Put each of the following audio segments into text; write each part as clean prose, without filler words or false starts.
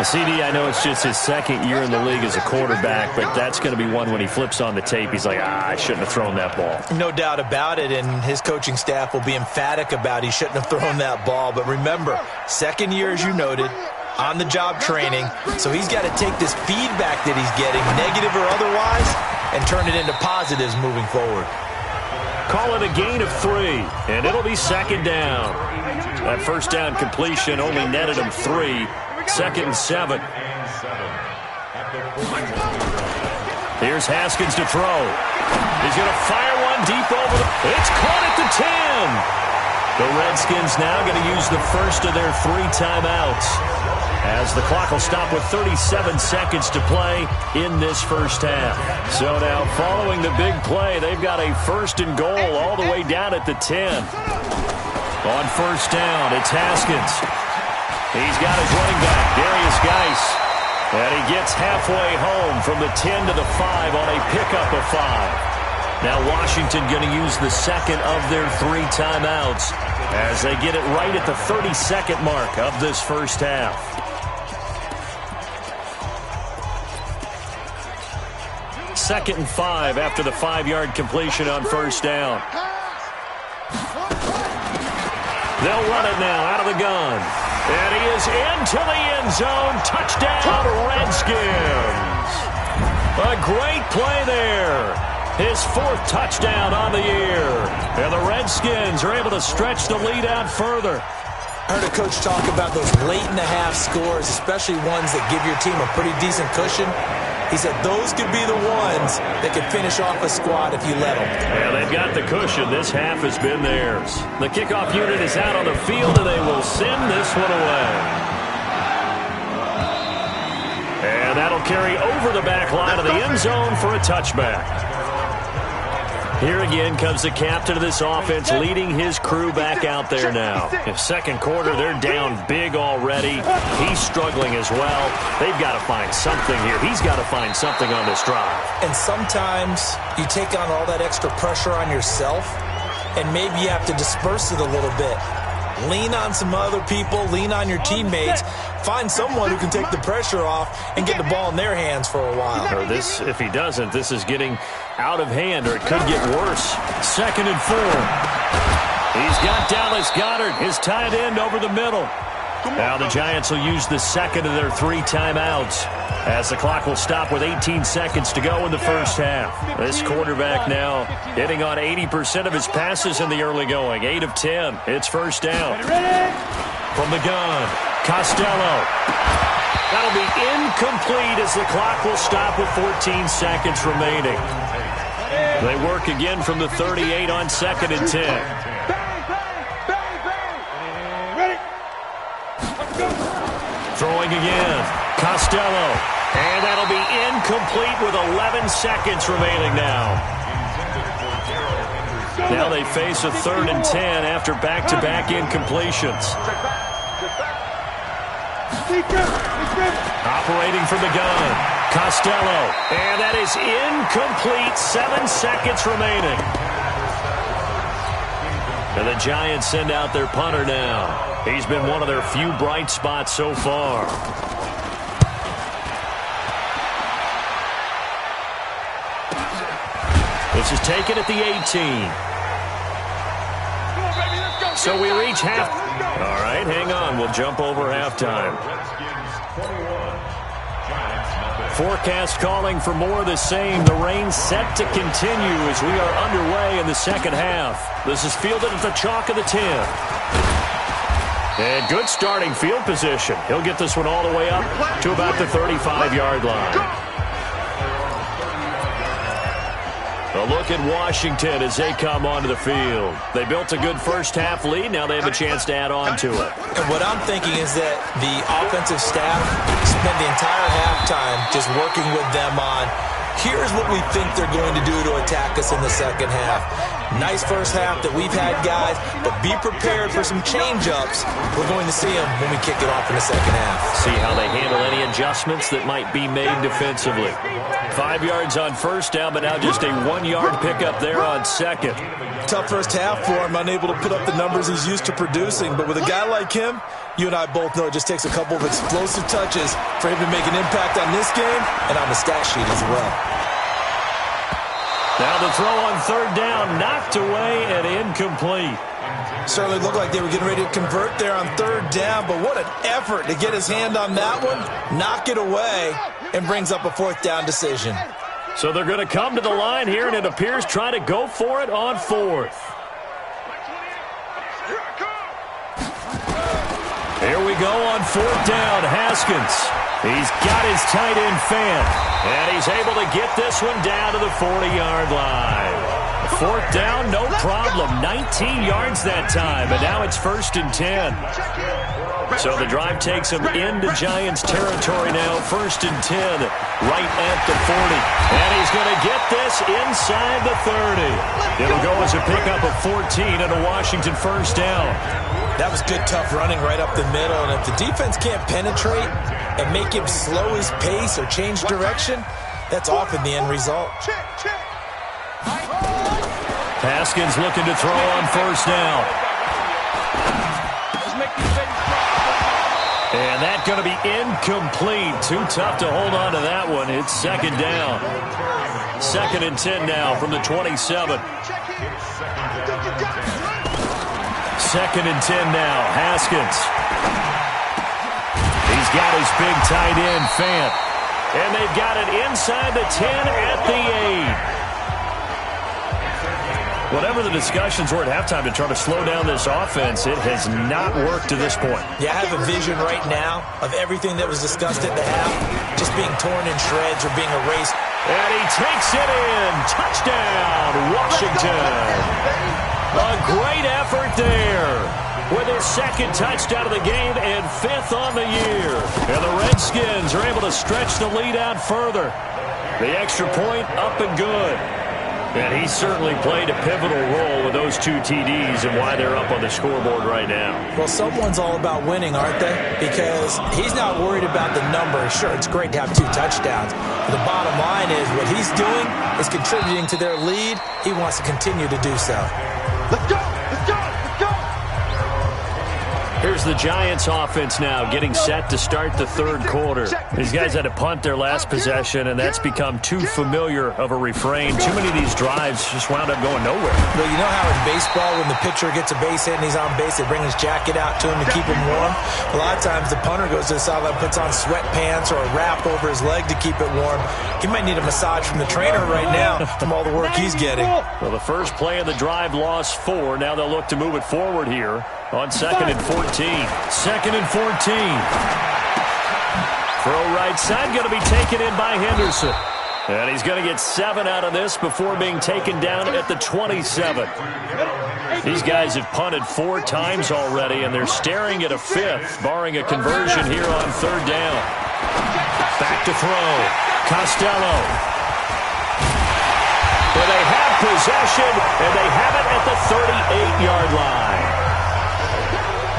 CD, I know it's just his second year in the league as a quarterback, but that's going to be one when he flips on the tape. He's like, I shouldn't have thrown that ball. No doubt about it, and his coaching staff will be emphatic about he shouldn't have thrown that ball. But remember, second year, as you noted, on-the-job training, so he's got to take this feedback that he's getting, negative or otherwise, and turn it into positives moving forward. Call it a gain of 3, and it'll be second down. That first down completion only netted him 3. Second and 7. Here's Haskins to throw. He's going to fire one deep over the... It's caught at the 10. The Redskins now going to use the first of their 3 timeouts, as the clock will stop with 37 seconds to play in this first half. So now, following the big play, they've got a first and goal all the way down at the 10. On first down, it's Haskins. He's got his running back, Darius Geis. And he gets halfway home from the 10 to the 5 on a pickup of 5. Now Washington going to use the second of their 3 timeouts as they get it right at the 30-second mark of this first half. Second and 5 after the 5-yard completion on first down. They'll run it now out of the gun. And he is into the end zone. Touchdown, Redskins. A great play there. His 4th touchdown on the year. And the Redskins are able to stretch the lead out further. I heard a coach talk about those late-in-the-half scores, especially ones that give your team a pretty decent cushion. He said those could be the ones that could finish off a squad if you let them. Yeah, they've got the cushion. This half has been theirs. The kickoff unit is out on the field, and they will send this one away. And that'll carry over the back line of the end zone for a touchback. Here again comes the captain of this offense leading his crew back out there now. In second quarter, they're down big already. He's struggling as well. They've got to find something here. He's got to find something on this drive. And sometimes you take on all that extra pressure on yourself, and maybe you have to disperse it a little bit. Lean on some other people, lean on your teammates, find someone who can take the pressure off and get the ball in their hands for a while. Or this, if he doesn't, this is getting out of hand, or it could get worse. Second and 4. He's got Dallas Goedert, his tight end, over the middle. Now the Giants will use the second of their 3 timeouts, as the clock will stop with 18 seconds to go in the first half. This quarterback now hitting on 80% of his passes in the early going. 8 of 10. It's first down. From the gun, Costello. That'll be incomplete as the clock will stop with 14 seconds remaining. They work again from the 38 on second and 10. Throwing again, Costello. And that'll be incomplete with 11 seconds remaining now. Now they face a 3rd and 10 after back-to-back incompletions. Operating from the gun, Costello. And that is incomplete, 7 seconds remaining. And the Giants send out their punter now. He's been one of their few bright spots so far. This is taken at the 18. So we reach half. All right, hang on. We'll jump over halftime. Forecast calling for more of the same. The rain set to continue as we are underway in the second half. This is fielded at the chalk of the 10. And good starting field position. He'll get this one all the way up to about the 35-yard line. A look at Washington as they come onto the field. They built a good first-half lead. Now they have a chance to add on to it. And what I'm thinking is that the offensive staff spent the entire half time just working with them on, here's what we think they're going to do to attack us in the second half. Nice first half that we've had, guys, but be prepared for some change-ups. We're going to see them when we kick it off in the second half. See how they handle any adjustments that might be made defensively. 5 yards on first down, but now just a 1-yard pickup there on second. Tough first half for him, unable to put up the numbers he's used to producing. But with a guy like him, you and I both know it just takes a couple of explosive touches for him to make an impact on this game and on the stat sheet as well. Now the throw on third down, knocked away and incomplete. Certainly looked like they were getting ready to convert there on third down, but what an effort to get his hand on that one, knock it away, and brings up a fourth down decision. So they're going to come to the line here, and it appears try to go for it on fourth. Here we go on fourth down. Haskins. He's got his tight end Fant, and he's able to get this one down to the 40-yard line. Fourth down, no problem. 19 yards that time, and now it's 1st and 10. So the drive takes him into Giants territory now. 1st and 10, right at the 40. And he's going to get this inside the 30. It'll go as a pickup of 14 and a Washington first down. That was good, tough running right up the middle. And if the defense can't penetrate and make him slow his pace or change direction, that's often the end result. Haskins looking to throw on first down. And that's going to be incomplete. Too tough to hold on to that one. It's second down. 2nd and 10 now from the 27. 2nd and 10 now. Haskins. He's got his big tight end, Fant. And they've got it inside the 10 at the 8. Whatever the discussions were at halftime to try to slow down this offense, it has not worked to this point. Yeah, I have a vision right now of everything that was discussed at the half just being torn in shreds or being erased. And he takes it in. Touchdown, Washington. A great effort there with his 2nd touchdown of the game and 5th on the year. And the Redskins are able to stretch the lead out further. The extra point up and good. And he certainly played a pivotal role with those 2 TDs and why they're up on the scoreboard right now. Well, someone's all about winning, aren't they? Because he's not worried about the numbers. Sure, it's great to have 2 touchdowns. But the bottom line is what he's doing is contributing to their lead. He wants to continue to do so. Let's go! Let's go! Let's go! Here's the Giants offense now getting set to start the 3rd quarter. These guys had to punt their last possession, and that's become too familiar of a refrain. Too many of these drives just wound up going nowhere. Well, you know how in baseball when the pitcher gets a base hit and he's on base, they bring his jacket out to him to keep him warm? A lot of times the punter goes to the sideline, puts on sweatpants or a wrap over his leg to keep it warm. He might need a massage from the trainer right now from all the work he's getting. Well, the first play of the drive lost 4. Now they'll look to move it forward here on 2nd and 14. 2nd and 14. Throw right side, going to be taken in by Henderson. And he's going to get 7 out of this before being taken down at the 27. These guys have punted 4 times already, and they're staring at a 5th, barring a conversion here on 3rd down. Back to throw. Costello. Well, they have possession, and they have it at the 38-yard line.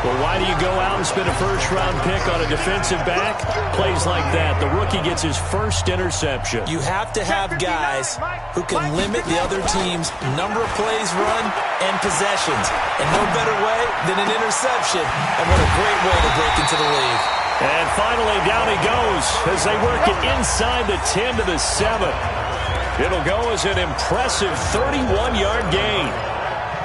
Well, why do you go out and spend a first-round pick on a defensive back? Plays like that. The rookie gets his first interception. You have to have guys who can limit the other team's number of plays run and possessions. And no better way than an interception. And what a great way to break into the league. And finally, down he goes as they work it inside the 10 to the 7. It'll go as an impressive 31-yard gain.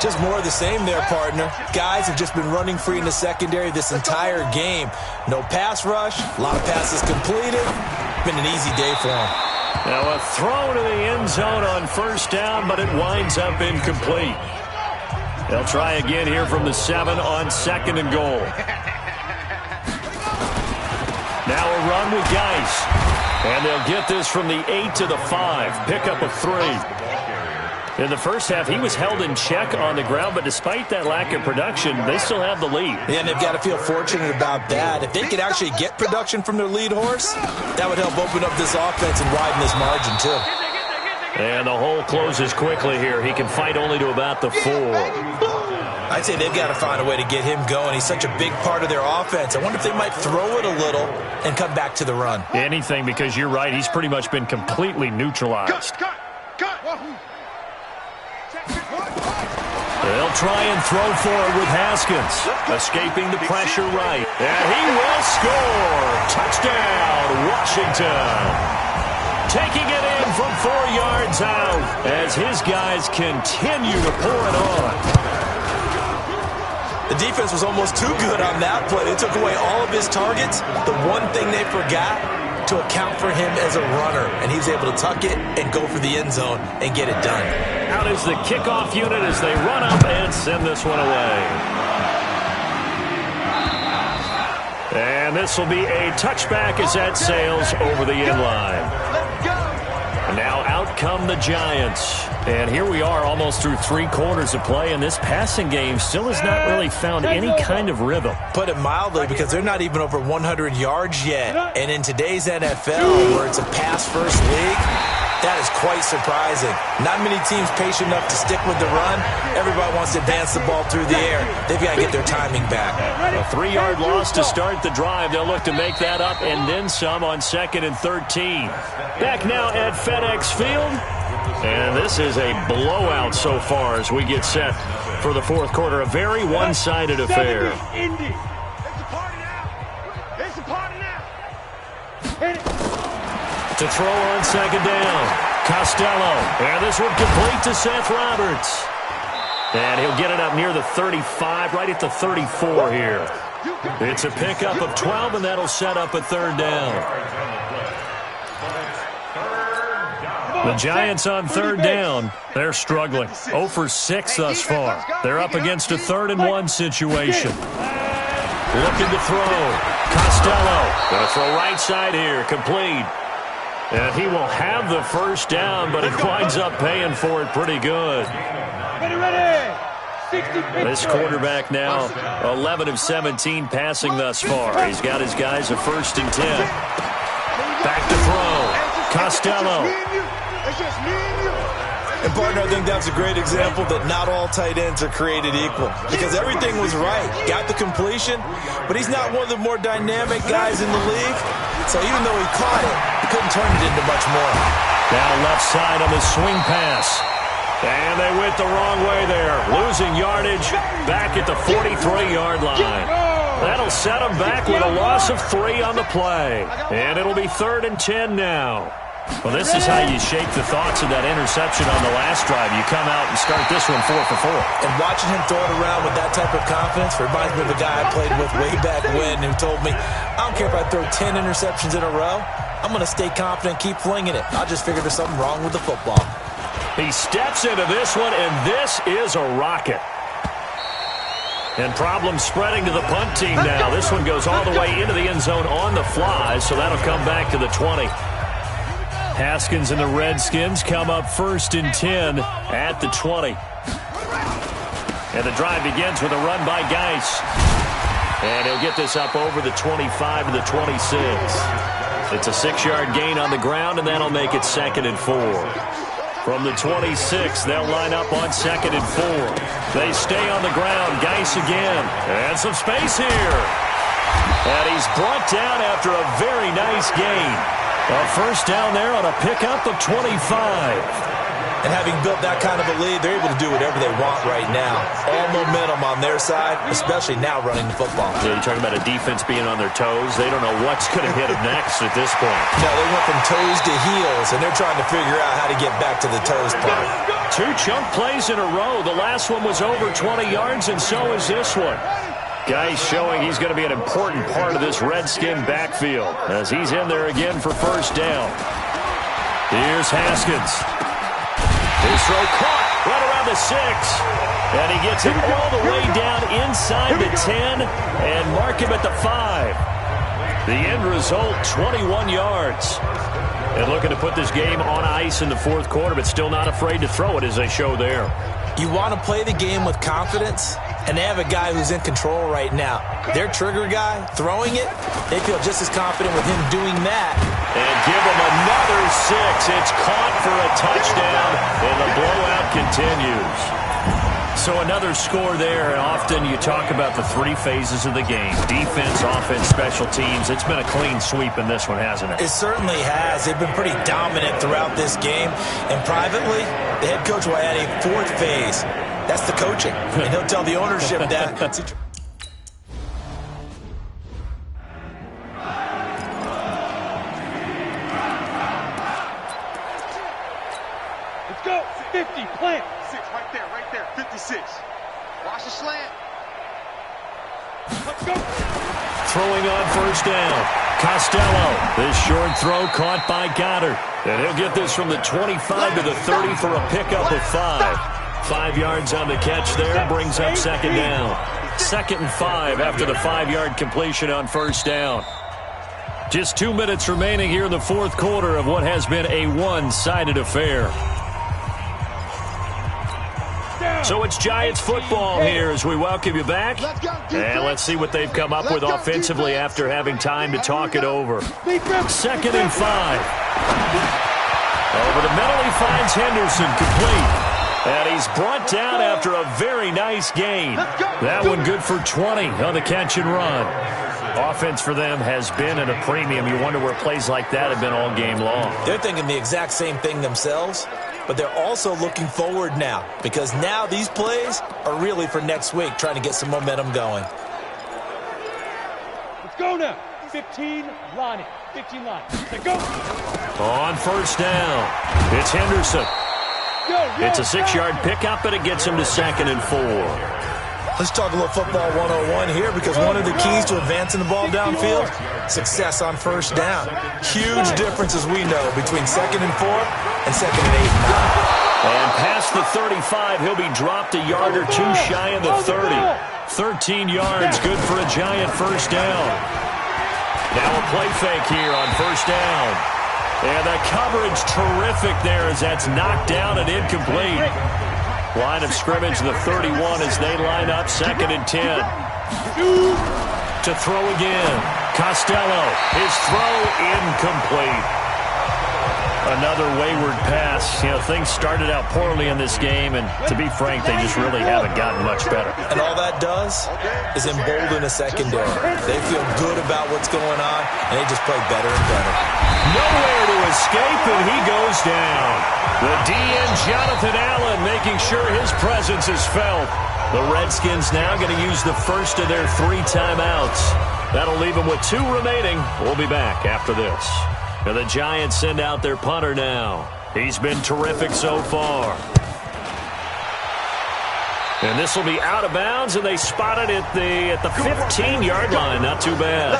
Just more of the same there, partner. Guys have just been running free in the secondary this entire game. No pass rush, a lot of passes completed. Been an easy day for them. Now a throw to the end zone on first down, but it winds up incomplete. They'll try again here from the 7 on 2nd and goal. Now a run with Geis. And they'll get this from the 8 to the 5. Pickup of 3. In the first half, he was held in check on the ground, but despite that lack of production, they still have the lead. Yeah, and they've got to feel fortunate about that. If they could actually get production from their lead horse, that would help open up this offense and widen this margin, too. And the hole closes quickly here. He can fight only to about the 4. I'd say they've got to find a way to get him going. He's such a big part of their offense. I wonder if they might throw it a little and come back to the run. Anything, because you're right. He's pretty much been completely neutralized. They'll try and throw forward with Haskins. Escaping the pressure right. And he will score. Touchdown, Washington. Taking it in from 4 yards out as his guys continue to pour it on. The defense was almost too good on that play. They took away all of his targets. The one thing they forgot, to account for him as a runner, and he's able to tuck it and go for the end zone and get it done. Out is the kickoff unit as they run up and send this one away. And this will be a touchback as that sails over the end line. And now out come the Giants. And here we are almost through 3 quarters of play, and this passing game still has not really found any kind of rhythm. Put it mildly, because they're not even over 100 yards yet. And in today's NFL, where it's a pass-first league, that is quite surprising. Not many teams patient enough to stick with the run. Everybody wants to advance the ball through the air. They've got to get their timing back. A 3-yard loss to start the drive. They'll look to make that up and then some on 2nd and 13. Back now at FedEx Field. And this is a blowout so far as we get set for the 4th quarter. A very one-sided affair. To throw on 2nd down. Costello. And this one complete to Seth Roberts. And he'll get it up near the 35, right at the 34 here. It's a pickup of 12, and that'll set up a 3rd down. The Giants on 3rd down, they're struggling. 0 for 6 thus far. They're up against a 3rd and 1 situation. Looking to throw. Costello. Going to throw right side here. Complete. And he will have the 1st down, but he winds up paying for it pretty good. This quarterback now 11 of 17 passing thus far. He's got his guys a 1st and 10. Back to throw. Costello. And, partner, I think that's a great example that not all tight ends are created equal, because everything was right. Got the completion, but he's not one of the more dynamic guys in the league. So even though he caught it, he couldn't turn it into much more. Down left side on the swing pass. And they went the wrong way there. Losing yardage back at the 43-yard line. That'll set them back with a loss of 3 on the play. And it'll be 3rd and 10 now. Well, this is how you shake the thoughts of that interception on the last drive. You come out and start this one 4 for 4. And watching him throw it around with that type of confidence reminds me of a guy I played with way back when who told me, I don't care if I throw 10 interceptions in a row. I'm going to stay confident and keep flinging it. I just figured there's something wrong with the football. He steps into this one, and this is a rocket. And problems spreading to the punt team now. This one goes all the way into the end zone on the fly, so that'll come back to the 20. Haskins and the Redskins come up 1st and 10 at the 20. And the drive begins with a run by Geis. And he'll get this up over the 25 and the 26. It's a 6-yard gain on the ground, and that'll make it 2nd and 4. From the 26, they'll line up on 2nd and 4. They stay on the ground. Geis again. And some space here. And he's brought down after a very nice gain. A 1st down there on a pickup of 25. And having built that kind of a lead, they're able to do whatever they want right now. All momentum on their side, especially now running the football. Yeah, you're talking about a defense being on their toes. They don't know what's going to hit them next at this point. No, they went from toes to heels, and they're trying to figure out how to get back to the toes part. 2 chunk plays in a row. The last one was over 20 yards, and so is this one. Geis showing he's going to be an important part of this Redskin backfield as he's in there again for 1st down. Here's Haskins. His throw caught right around the 6. And he gets it all the way down inside the 10 and mark him at the 5. The end result, 21 yards. And looking to put this game on ice in the fourth quarter, but still not afraid to throw it as they show there. You want to play the game with confidence, and they have a guy who's in control right now. Their trigger guy, throwing it, they feel just as confident with him doing that. And give him another 6. It's caught for a touchdown, and the blowout continues. So another score there, and often you talk about the three phases of the game. Defense, offense, special teams. It's been a clean sweep in this one, hasn't it? It certainly has. They've been pretty dominant throughout this game. And privately, the head coach will add a fourth phase. That's the coaching. And he'll tell the ownership that. Let's go. 50, plant. 6, right there. 56. Watch the slant. Let's go. Throwing on first down. Costello. This short throw caught by Goddard. And he'll get this from the 25 to the 30 for a pickup of 5. 5 yards on the catch there, brings up second down. 2nd and 5 after the 5-yard completion on first down. Just 2 minutes remaining here in the fourth quarter of what has been a one-sided affair. So it's Giants football here as we welcome you back. And let's see what they've come up with offensively after having time to talk it over. 2nd and 5. Over the middle, he finds Henderson complete. And he's brought down after a very nice gain. That one good for 20 on the catch and run. Offense for them has been at a premium. You wonder where plays like that have been all game long. They're thinking the exact same thing themselves, but they're also looking forward now because now these plays are really for next week, trying to get some momentum going. Let's go now. 15, line it. 15 line. Let's go. On first down, it's Henderson. It's a 6-yard pickup, but it gets him to 2nd and 4. Let's talk a little football 101 here because one of the keys to advancing the ball downfield, success on first down. Huge difference, as we know, between 2nd and 4 and 2nd and 8 and 9. And past the 35, he'll be dropped a yard or two shy of the 30. 13 yards, good for a Giant first down. Now a play fake here on first down. And the coverage terrific there as that's knocked down and incomplete. Line of scrimmage, the 31 as they line up 2nd and 10. To throw again. Costello, his throw incomplete. Another wayward pass. You know, things started out poorly in this game, and to be frank, they just really haven't gotten much better. And all that does is embolden a secondary. They feel good about what's going on, and they just play better and better. Nowhere to escape, and he goes down. The DN, Jonathan Allen, making sure his presence is felt. The Redskins now going to use the first of their 3 timeouts. That'll leave them with 2 remaining. We'll be back after this. And the Giants send out their punter now. He's been terrific so far. And this will be out of bounds, and they spot it at the 15-yard line. Not too bad.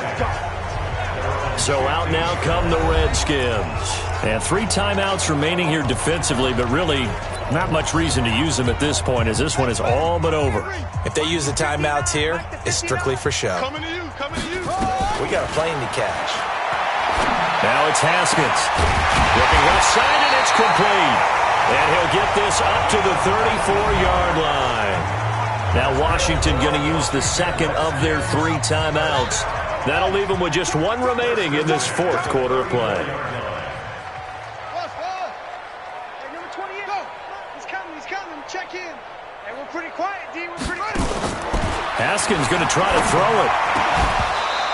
So out now come the Redskins. And 3 timeouts remaining here defensively, but really not much reason to use them at this point as this one is all but over. If they use the timeouts here, it's strictly for show. Coming to you. We got a plane to catch. Now it's Haskins. Looking left side, and it's complete. And he'll get this up to the 34-yard line. Now Washington going to use the second of their 3 timeouts. That'll leave them with just 1 remaining in this fourth quarter of play. Hey, number 28. Go. He's coming. Check in. Hey, we're pretty quiet, D. We're pretty quiet. Haskins going to try to throw it.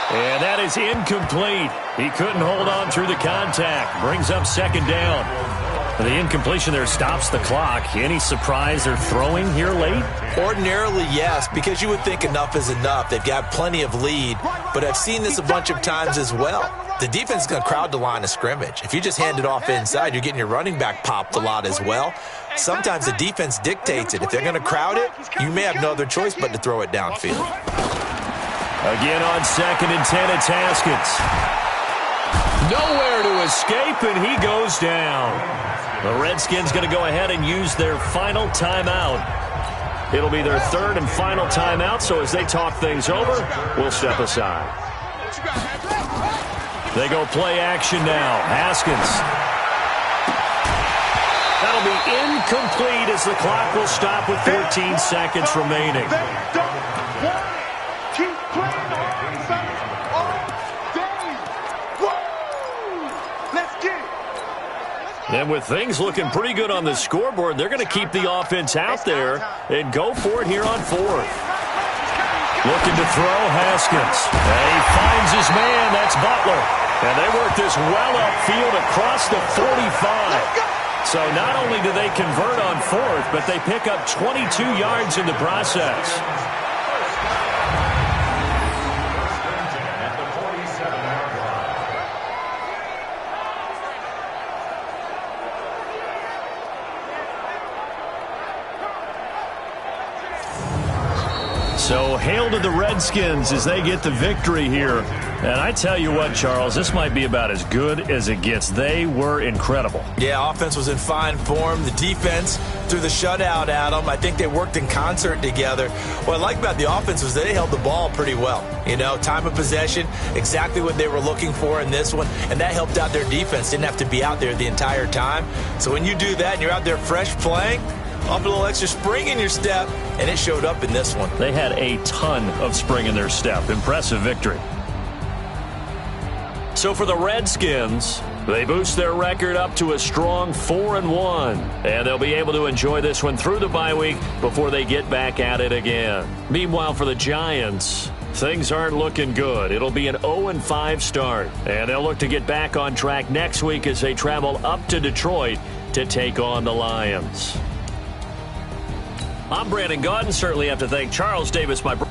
And that is incomplete. He couldn't hold on through the contact. Brings up 2nd down. The incompletion there stops the clock. Any surprise they're throwing here late? Ordinarily, yes, because you would think enough is enough. They've got plenty of lead, but I've seen this a bunch of times as well. The defense is going to crowd the line of scrimmage. If you just hand it off inside, you're getting your running back popped a lot as well. Sometimes the defense dictates it. If they're going to crowd it, you may have no other choice but to throw it downfield. Again on 2nd and 10, it's Haskins. Nowhere to escape, and he goes down. The Redskins going to go ahead and use their final timeout. It'll be their 3rd and final timeout, so as they talk things over, we'll step aside. They go play action now. Haskins. That'll be incomplete as the clock will stop with 14 seconds remaining. They don't want it. Keep playing hard, fellas, all day. Woo! Let's get it. And with things looking pretty good on the scoreboard, they're going to keep the offense out there and go for it here on fourth. Looking to throw, Haskins. And he finds his man. That's Butler. And they work this well upfield across the 45. So not only do they convert on fourth, but they pick up 22 yards in the process. So hail to the Redskins as they get the victory here. And I tell you what, Charles, this might be about as good as it gets. They were incredible. Yeah, offense was in fine form. The defense threw the shutout at them. I think they worked in concert together. What I like about the offense was they held the ball pretty well. You know, time of possession, exactly what they were looking for in this one. And that helped out their defense. Didn't have to be out there the entire time. So when you do that and you're out there fresh playing, up a little extra spring in your step, and it showed up in this one. They had a ton of spring in their step. Impressive victory. So for the Redskins, they boost their record up to a strong 4-1. And they'll be able to enjoy this one through the bye week before they get back at it again. Meanwhile, for the Giants, things aren't looking good. It'll be an 0-5 start. And they'll look to get back on track next week as they travel up to Detroit to take on the Lions. I'm Brandon Gaudin. Certainly have to thank Charles Davis, my brother.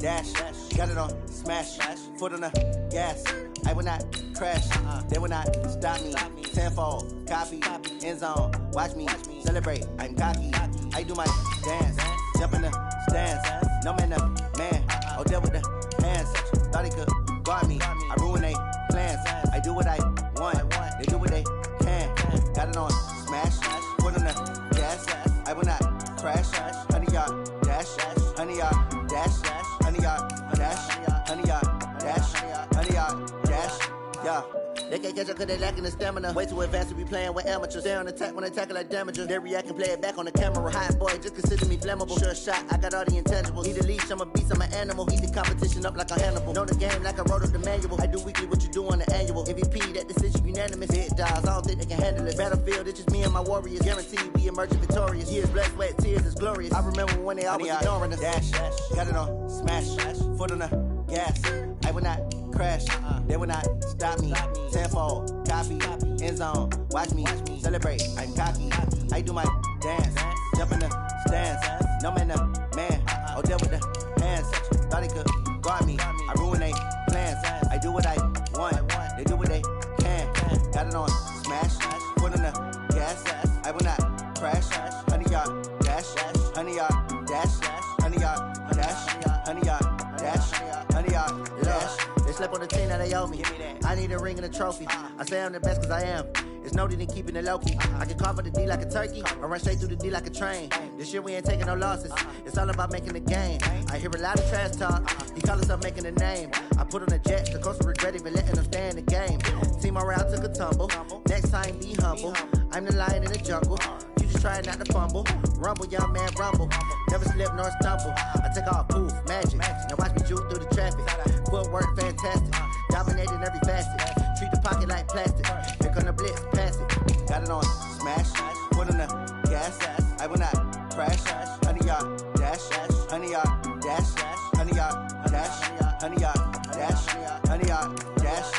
dash. Got it on smash. Foot on the gas. I will not crash. They will not stop me. Tenfold, copy, end zone. Watch me celebrate. I'm cocky. I do my dance. Jump in the stands. No man up, man. Oh, deal with the hands. Thought he could guard me. I ruin they plans. I do what I want. They do what they can. Got it on smash. Foot on the gas. I will not crash. 100-yard dash. 100-yard dash. 100-yard dash. 100-yard dash. 100-yard dash. Yeah. They can't catch up cause they lacking the stamina. Way too advanced to be playing with amateurs. Stay on attack when they tackle like damagers. They react and play it back on the camera. Hot boy, just consider me flammable. Sure shot, I got all the intangibles. Need a leash, I'm a beast, I'm an animal. Heat the competition up like a Hannibal. Know the game like I wrote up the manual. I do weekly what you do on the annual. MVP, that decision unanimous. Hit dials, I don't think they can handle it. Battlefield, it's just me and my warriors. Guaranteed we emerging victorious. Years, blood, sweat, tears, it's glorious. I remember when they always ignoring us. Dash, got it on smash. Foot on the gas. I will not crash. They will not stop me. Tenfold, copy, end zone. Watch me celebrate. I'm cocky. I do my dance. Jump in the stands. No man up, man. Oh, deal with the hands. Thought he could guard me. I ruin they plans. I do what I want. They do what they can. Got it on smash. Foot on the gas. I will not crash. 100-yard dash. 100-yard dash. 100-yard dash. 100-yard dash. 100-yard dash. They slept on the team that they owe me. I need a ring and a trophy. I say I'm the best cause I am. It's noted in keeping it low-key. I can carve up the D like a turkey or run straight through the D like a train. This year we ain't taking no losses. It's all about making the game. I hear a lot of trash talk. He call himself making a name. I put on the jet. The coach will regret even letting them stay in the game. Team around took a tumble. Next time be humble. I'm the lion in the jungle. You just try not to fumble. Rumble, young man, rumble. Never slip nor stumble. I take off poof, magic. Now watch me juke through the traffic. Footwork fantastic. Dominating every facet. Treat the pocket like plastic. Here come the blitz, pass it. Got it on smash. Foot on the gas. I will not crash. 100-yard dash. 100-yard dash. 100-yard dash. 100-yard dash. 100-yard dash.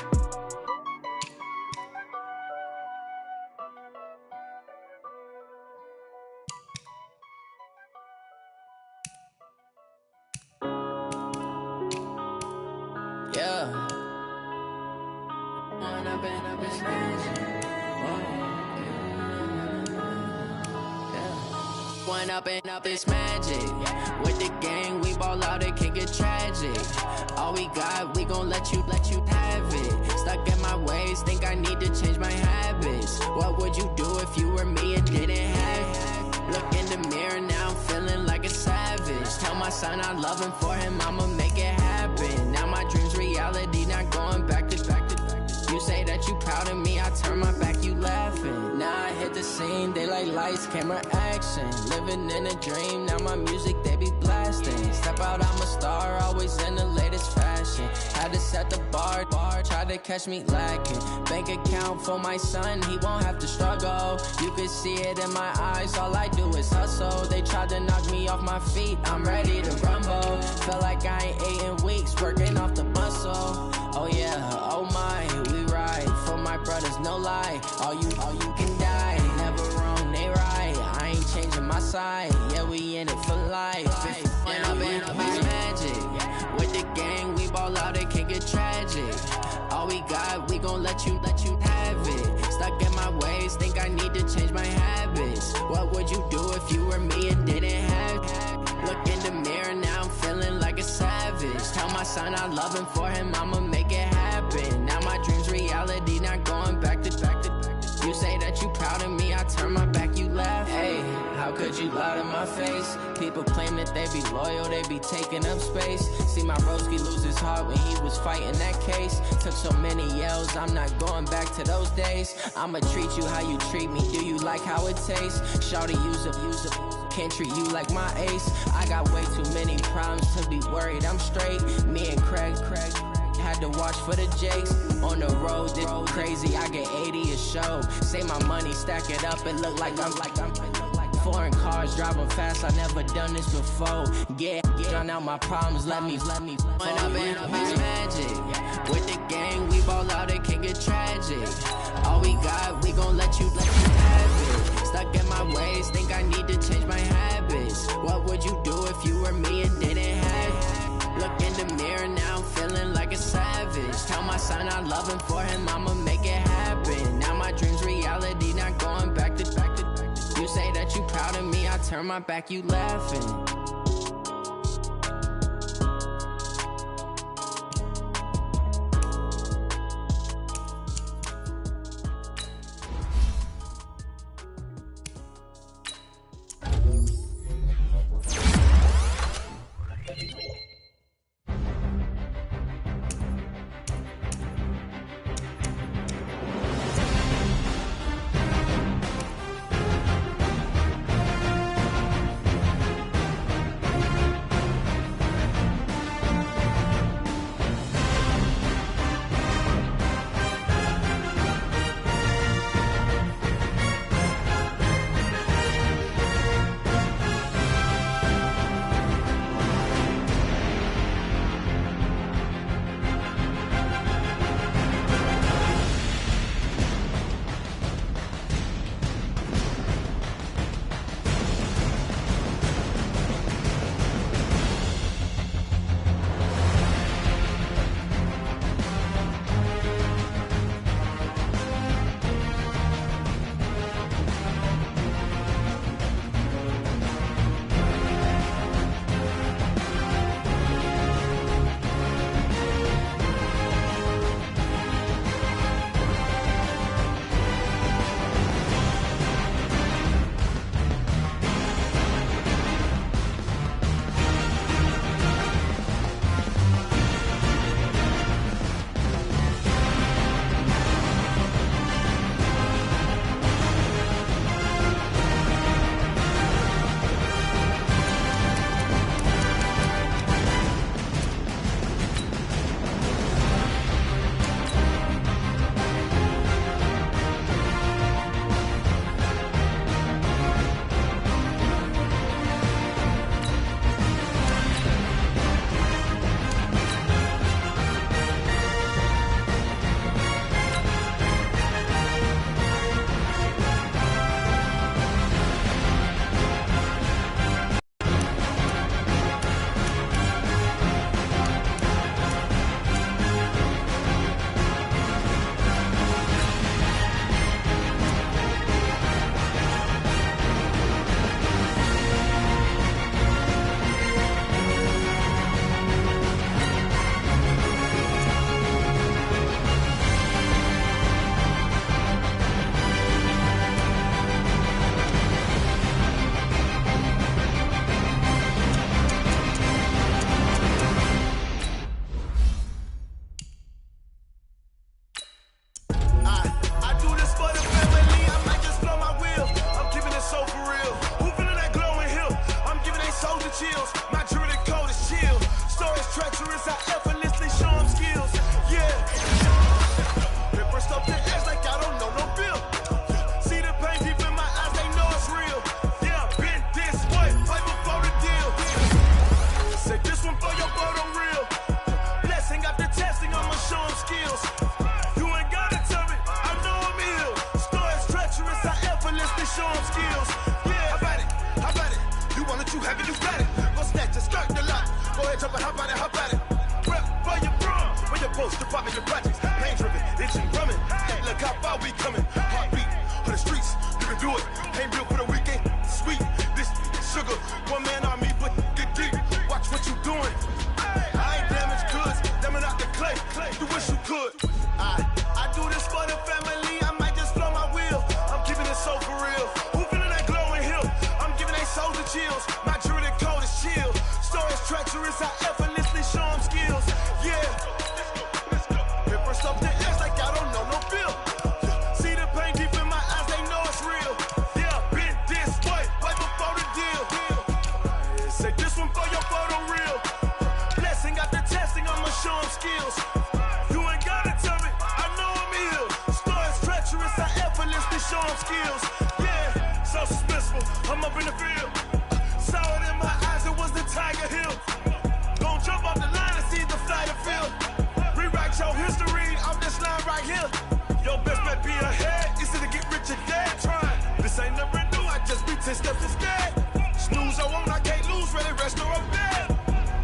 Yeah. One up and up is magic. With the gang, we ball out, it can get tragic. All we got, we gon' let you have it. Stuck in my ways, think I need to change my habits. What would you do if you were me and didn't have it? Look in the mirror now, I'm feeling like a savage. Tell my son I love him, for him I'ma make it happen. Now my dream's reality, not going back to. You say that you proud of me, I turn my back, you laughing. Now I hit the scene, they like lights, camera, action. Living in a dream, now my music, they be blasting. Step out, I'm a star, always in the latest fashion. Had to set the bar, try to catch me lacking. Bank account for my son, he won't have to struggle. You can see it in my eyes, all I do is hustle. They tried to knock me off my feet, I'm ready to rumble. Felt like I ain't ate in weeks, working off the muscle. Oh yeah, oh my, we ride for my brothers, no lie. All you can die, never wrong, they right. I ain't changing my side, yeah, we in it for life. When up and up is magic. With the gang, we ball out, it can get tragic. All we got, we gon' let you have it. Stuck in my ways, think I need to change my habits. What would you do if you were me and didn't have it? Look in the mirror, now I'm feeling like a savage. Tell my son I love him, for him I'ma make it happen. Now my dream's reality, not going back to. You say that you proud of me, I turn my back, you laugh. Hey, how could you lie to my face? People claim that they be loyal, they be taking up space. See my broski lose his heart when he was fighting that case. Took so many yells, I'm not going back to those days. I'ma treat you how you treat me, do you like how it tastes? Shawty, use a can't treat you like my ace. I got way too many problems to be worried, I'm straight. Me and Craig had to watch for the Jakes. On the road, this crazy, I get 80 a show. Say my money, stack it up, it look like I'm foreign cars, driving fast, I never done this before. Yeah, drown out my problems, let me When up and up is magic. With the gang, we ball out, it can get tragic. All we got, we gon' let you have it. Stuck in my ways, think I need to change my habits. What would you do if you were me and didn't have it? Look savage. Tell my son I love him, for him I'ma make it happen. Now my dream's reality, not going back to. You say that you proud of me, I turn my back, you laughing.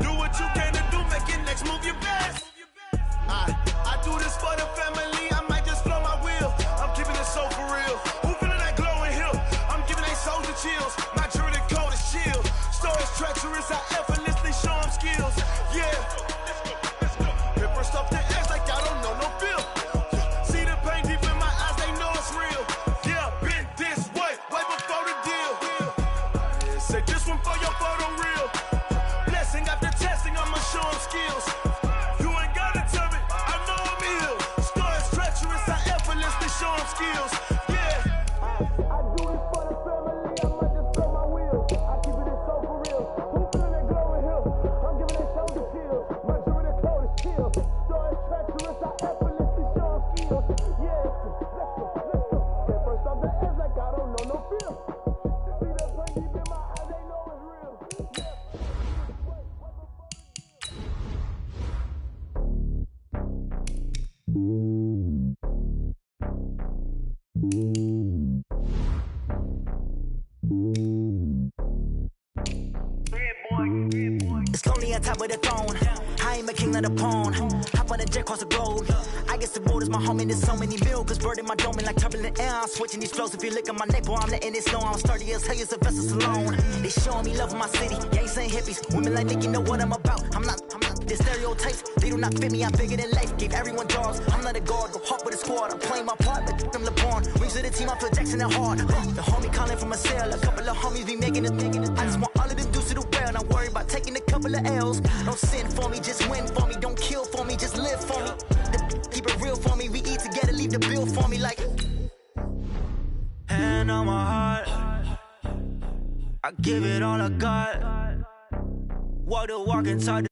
Do what you can to do, make your next move your best. It's lonely on top of the throne. I ain't a king of the pawn. Hop on a jet across the globe. I guess the road is my home and there's so many milkers birding my dome like turbulent air. I'm switching these flows. If you look at my neck, boy, I'm letting it snow. I'm sturdy as hell, it's a vessel alone. They showing me love in my city. Yeah, ain't saying hippies. Women like me, you know what I'm about. I'm not the stereotypes. They do not fit me. I'm bigger than life. Gave everyone jobs. I'm not a guard. Go hard with a squad. I'm playing my part, but them LeBron. Rings to the team. I feel Jackson and hard. The homie calling from a cell. A couple of homies be making it. I just want all of them dudes to do well. Not worry about taking a couple of L's. Don't sin for me, just win for me. Don't kill for me, just live for me. Keep it real for me. We eat together, leave the bill for me like. Hand on my heart, I give it all I got. Walk the walk inside.